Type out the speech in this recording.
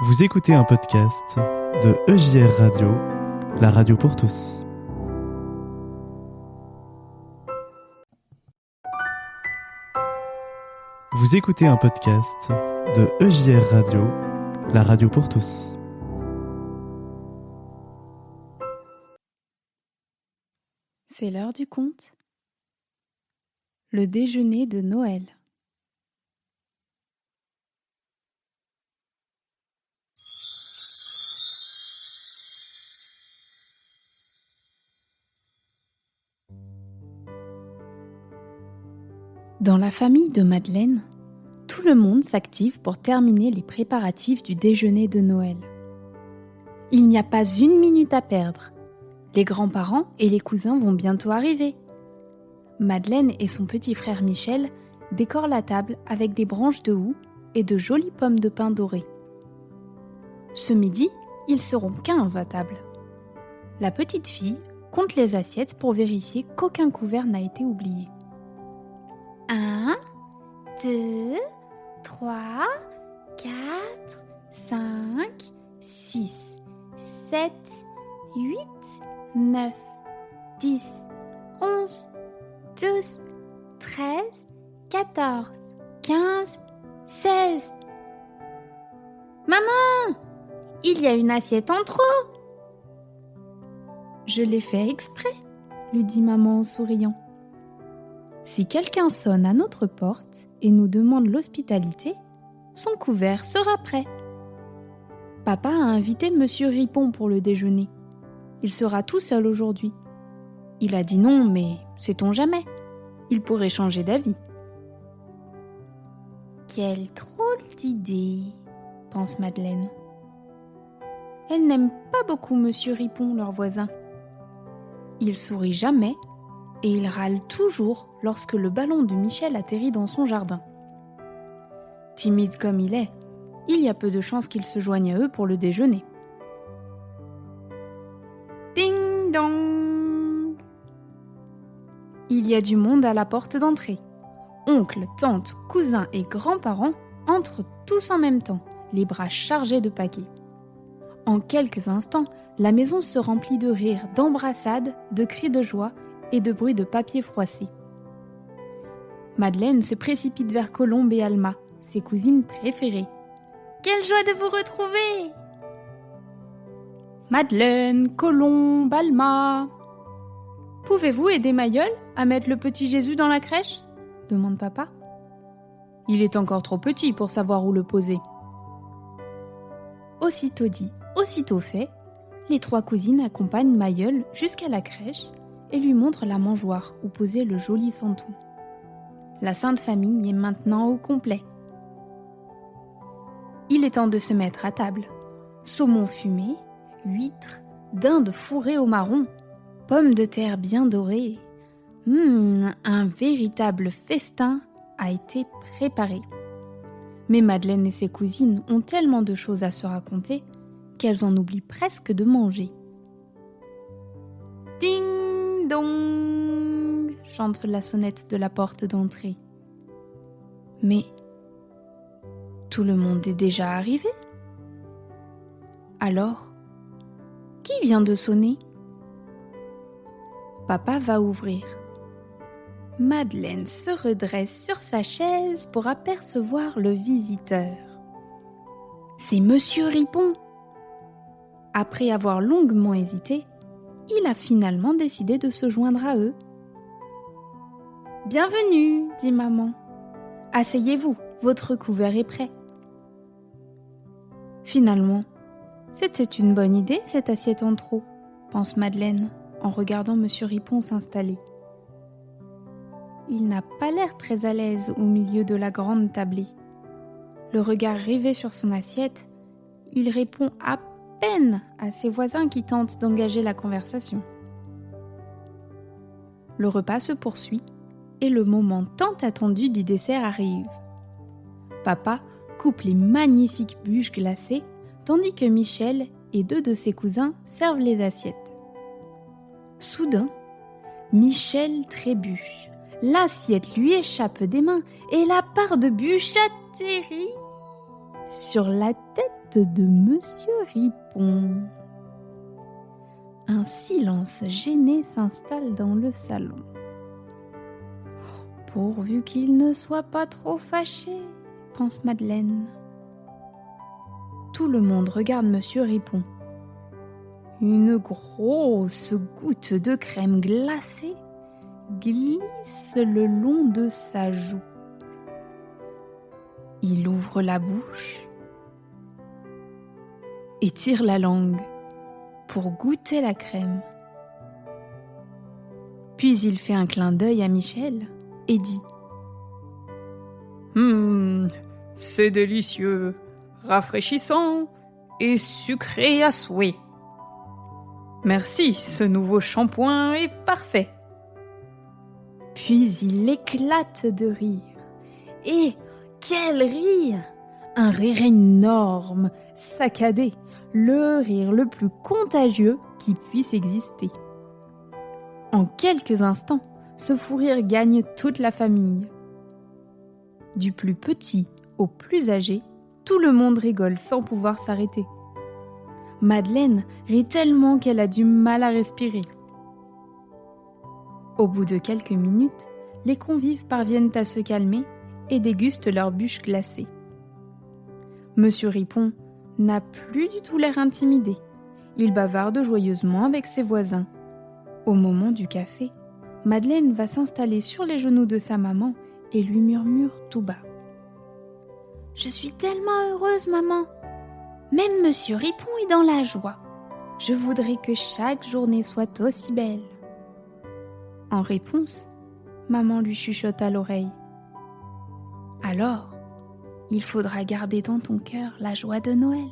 Vous écoutez un podcast de EJR Radio, la radio pour tous. Vous écoutez un podcast de EJR Radio, la radio pour tous. C'est l'heure du conte. Le déjeuner de Noël. Dans la famille de Madeleine, tout le monde s'active pour terminer les préparatifs du déjeuner de Noël. Il n'y a pas une minute à perdre. Les grands-parents et les cousins vont bientôt arriver. Madeleine et son petit frère Michel décorent la table avec des branches de houx et de jolies pommes de pin dorées. Ce midi, ils seront 15 à table. La petite fille compte les assiettes pour vérifier qu'aucun couvert n'a été oublié. 1, 2, 3, 4, 5, 6, 7, 8, 9, 10, 11, 12, 13, 14, 15, 16. Maman, il y a une assiette en trop. Je l'ai fait exprès, lui dit maman en souriant. Si quelqu'un sonne à notre porte et nous demande l'hospitalité, son couvert sera prêt. Papa a invité Monsieur Ripon pour le déjeuner. Il sera tout seul aujourd'hui. Il a dit non, mais sait-on jamais. Il pourrait changer d'avis. Quelle drôle d'idée, pense Madeleine. Elle n'aime pas beaucoup Monsieur Ripon, leur voisin. Il sourit jamais et il râle toujours lorsque le ballon de Michel atterrit dans son jardin. Timide comme il y a peu de chances qu'il se joigne à eux pour le déjeuner. Ding dong! Il y a du monde à la porte d'entrée. Oncles, tantes, cousins et grands-parents entrent tous en même temps, les bras chargés de paquets. En quelques instants, la maison se remplit de rires, d'embrassades, de cris de joie et de bruits de papier froissé. Madeleine se précipite vers Colombe et Alma, ses cousines préférées. Quelle joie de vous retrouver! Madeleine, Colombe, Alma. Pouvez-vous aider Mayol à mettre le petit Jésus dans la crèche? Demande papa. Il est encore trop petit pour savoir où le poser. Aussitôt dit, aussitôt fait, les trois cousines accompagnent Mayol jusqu'à la crèche et lui montrent la mangeoire où poser le joli santon. La Sainte Famille est maintenant au complet. Il est temps de se mettre à table. Saumon fumé, huîtres, dinde fourrée au marron, pommes de terre bien dorées. Un véritable festin a été préparé. Mais Madeleine et ses cousines ont tellement de choses à se raconter qu'elles en oublient presque de manger. Ding dong, chante la sonnette de la porte d'entrée. Mais tout le monde est déjà arrivé? Alors, qui vient de sonner? Papa va ouvrir. Madeleine se redresse sur sa chaise pour apercevoir le visiteur. C'est Monsieur Ripon. Après avoir longuement hésité, il a finalement décidé de se joindre à eux. « Bienvenue, dit maman. Asseyez-vous, votre couvert est prêt. » Finalement, c'était une bonne idée cette assiette en trop, pense Madeleine en regardant Monsieur Ripon s'installer. Il n'a pas l'air très à l'aise au milieu de la grande tablée. Le regard rivé sur son assiette, il répond à peine à ses voisins qui tentent d'engager la conversation. Le repas se poursuit et le moment tant attendu du dessert arrive. Papa coupe les magnifiques bûches glacées tandis que Michel et 2 de ses cousins servent les assiettes. Soudain, Michel trébuche. L'assiette lui échappe des mains et la part de bûche atterrit sur la tête de Monsieur Ripon. Un silence gêné s'installe dans le salon. Pourvu qu'il ne soit pas trop fâché, pense Madeleine. Tout le monde regarde Monsieur Ripon. Une grosse goutte de crème glacée glisse le long de sa joue. Il ouvre la bouche et tire la langue pour goûter la crème. Puis il fait un clin d'œil à Michel et dit « C'est délicieux, rafraîchissant et sucré à souhait. Merci, ce nouveau shampoing est parfait. » Puis il éclate de rire. Et quel rire! Un rire énorme, saccadé, le rire le plus contagieux qui puisse exister. En quelques instants, ce fou rire gagne toute la famille. Du plus petit au plus âgé, tout le monde rigole sans pouvoir s'arrêter. Madeleine rit tellement qu'elle a du mal à respirer. Au bout de quelques minutes, les convives parviennent à se calmer et dégustent leur bûche glacée. Monsieur Ripon n'a plus du tout l'air intimidé. Il bavarde joyeusement avec ses voisins. Au moment du café, Madeleine va s'installer sur les genoux de sa maman et lui murmure tout bas. « Je suis tellement heureuse, maman. Même Monsieur Ripon est dans la joie. Je voudrais que chaque journée soit aussi belle. » En réponse, maman lui chuchote à l'oreille. « Alors, il faudra garder dans ton cœur la joie de Noël. »